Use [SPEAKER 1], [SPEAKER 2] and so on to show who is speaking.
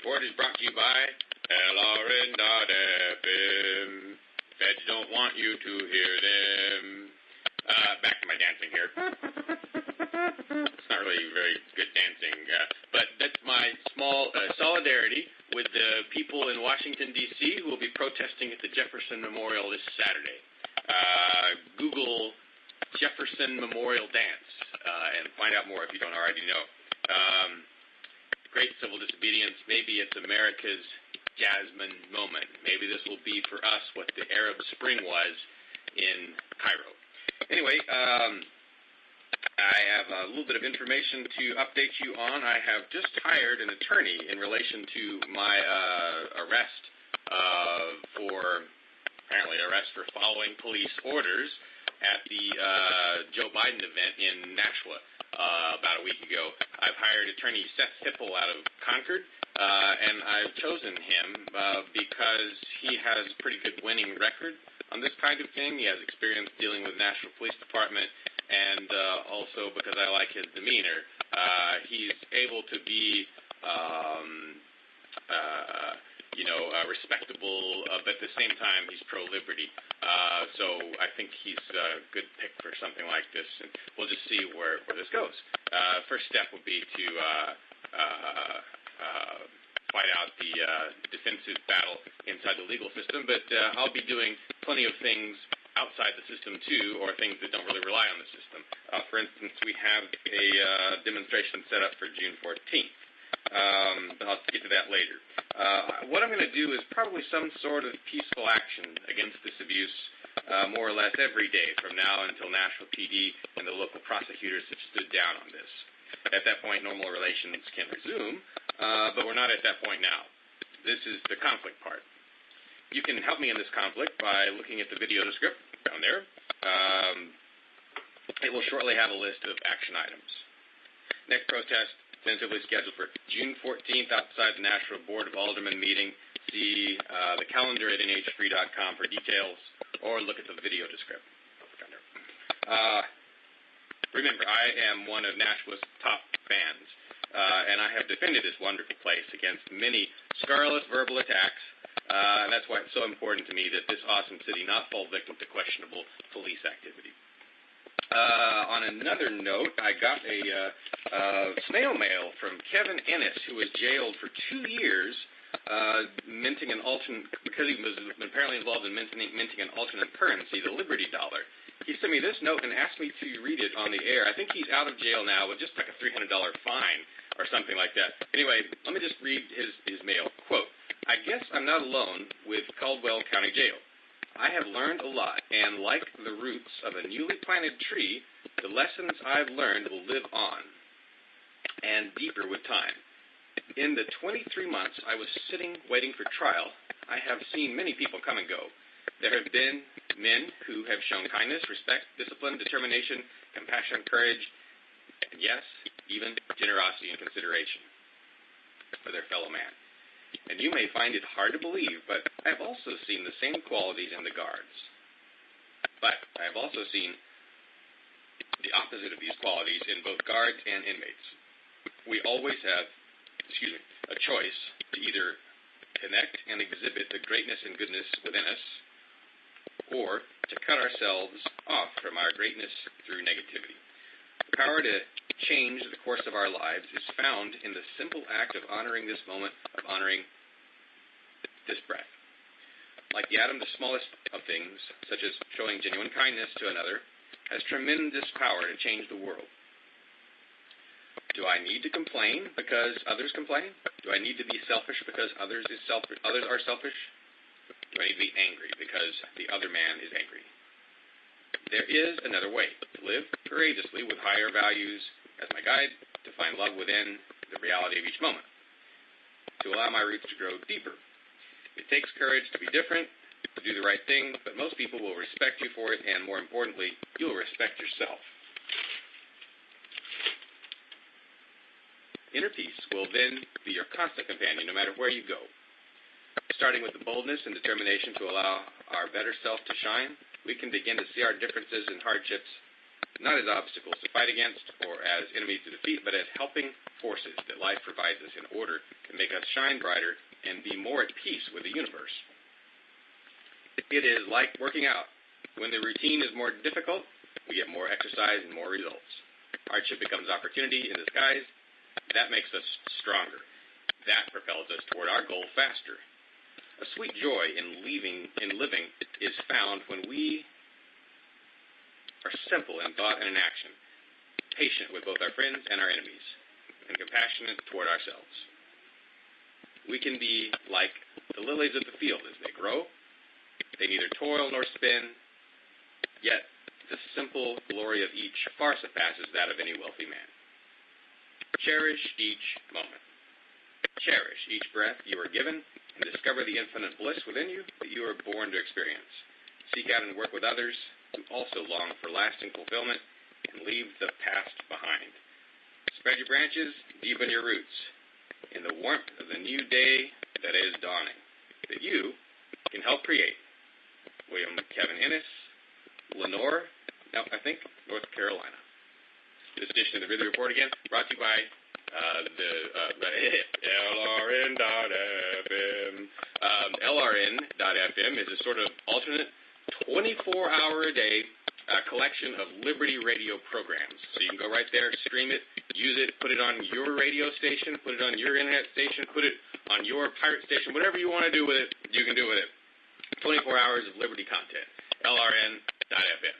[SPEAKER 1] Report is brought to you by LRN.FM. Feds don't want you to hear them. Back to my dancing here. It's not really very good dancing, but that's my small solidarity with the people in Washington, D.C. who will be protesting at the Jefferson Memorial this Saturday. Google Jefferson Memorial Dance and find out more if you don't already know. Great civil disobedience. Maybe it's America's Jasmine moment. Maybe this will be for us what the Arab Spring was in Cairo. Anyway, I have a little bit of information to update you on. I have just hired an attorney in relation to my arrest for following police orders at the Joe Biden event in Nashua about a week ago. I've hired attorney Seth Hipple out of Concord, and I've chosen him because he has a pretty good winning record on this kind of thing. He has experience dealing with National Police Department, and also because I like his demeanor. He's able to be respectable, but at the same time he's pro-liberty. So I think he's a good pick for something like this, and we'll just see where this goes. First step would be to fight out the defensive battle inside the legal system, but I'll be doing plenty of things outside the system too, or things that don't really rely on the system. For instance, we have a demonstration set up for June 14th. But I'll get to that later. What I'm going to do is probably some sort of peaceful action against this abuse more or less every day from now until Nashville PD and the local prosecutors have stood down on this. At that point, normal relations can resume, but we're not at that point now. This is the conflict part. You can help me in this conflict by looking at the video script down there. It will shortly have a list of action items. Next protest, tentatively scheduled for June 14th outside the Nashville Board of Aldermen meeting. See the calendar at nhfree.com for details, or look at the video description. Remember, I am one of Nashville's top fans, and I have defended this wonderful place against many scurrilous verbal attacks, and that's why it's so important to me that this awesome city not fall victim to questionable police activity. On another note, I got a snail mail from Kevin Ennis, who was jailed for 2 years minting an alternate, because he was apparently involved in minting an alternate currency, the Liberty dollar. He sent me this note and asked me to read it on the air. I think he's out of jail now with just like a $300 fine or something like that. Anyway, let me just read his mail. Quote, I guess I'm not alone with Caldwell County Jail. I have learned a lot, and like the roots of a newly planted tree, the lessons I've learned will live on, and deeper with time. In the 23 months I was sitting waiting for trial, I have seen many people come and go. There have been men who have shown kindness, respect, discipline, determination, compassion, courage, and yes, even generosity and consideration for their fellow man. And you may find it hard to believe, but I have also seen the same qualities in the guards. But I have also seen the opposite of these qualities in both guards and inmates. We always have, a choice to either connect and exhibit the greatness and goodness within us, or to cut ourselves off from our greatness through negativity. The power to change the course of our lives is found in the simple act of honoring this moment, of honoring this breath. Like the atom, the smallest of things, such as showing genuine kindness to another, has tremendous power to change the world. Do I need to complain because others complain? Do I need to be selfish because others are selfish? Do I need to be angry because the other man is angry? There is another way to live courageously with higher values as my guide, to find love within the reality of each moment, to allow my roots to grow deeper. It takes courage to be different, to do the right thing, but most people will respect you for it, and more importantly, you will respect yourself. Inner peace will then be your constant companion no matter where you go. Starting with the boldness and determination to allow our better self to shine, we can begin to see our differences and hardships not as obstacles to fight against or as enemies to defeat, but as helping forces that life provides us in order to make us shine brighter and be more at peace with the universe. It is like working out. When the routine is more difficult, we get more exercise and more results. Hardship becomes opportunity in disguise. That makes us stronger. That propels us toward our goal faster. A sweet joy in living is found when we are simple in thought and in action, patient with both our friends and our enemies, and compassionate toward ourselves. We can be like the lilies of the field as they grow. They neither toil nor spin, yet the simple glory of each far surpasses that of any wealthy man. Cherish each moment. Cherish each breath you are given, and discover the infinite bliss within you that you are born to experience. Seek out and work with others who also long for lasting fulfillment, and leave the past behind. Spread your branches, deepen your roots, in the warmth of the new day that is dawning, that you can help create. William Kevin Ennis, Lenore, North Carolina. This edition of the Ridley Report again, brought to you by LRN.FM. LRN.FM is a sort of alternate 24-hour-a-day collection of Liberty radio programs. So you can go right there, stream it, use it, put it on your radio station, put it on your internet station, put it on your pirate station, whatever you want to do with it, you can do with it. 24 hours of Liberty content. LRN.FM.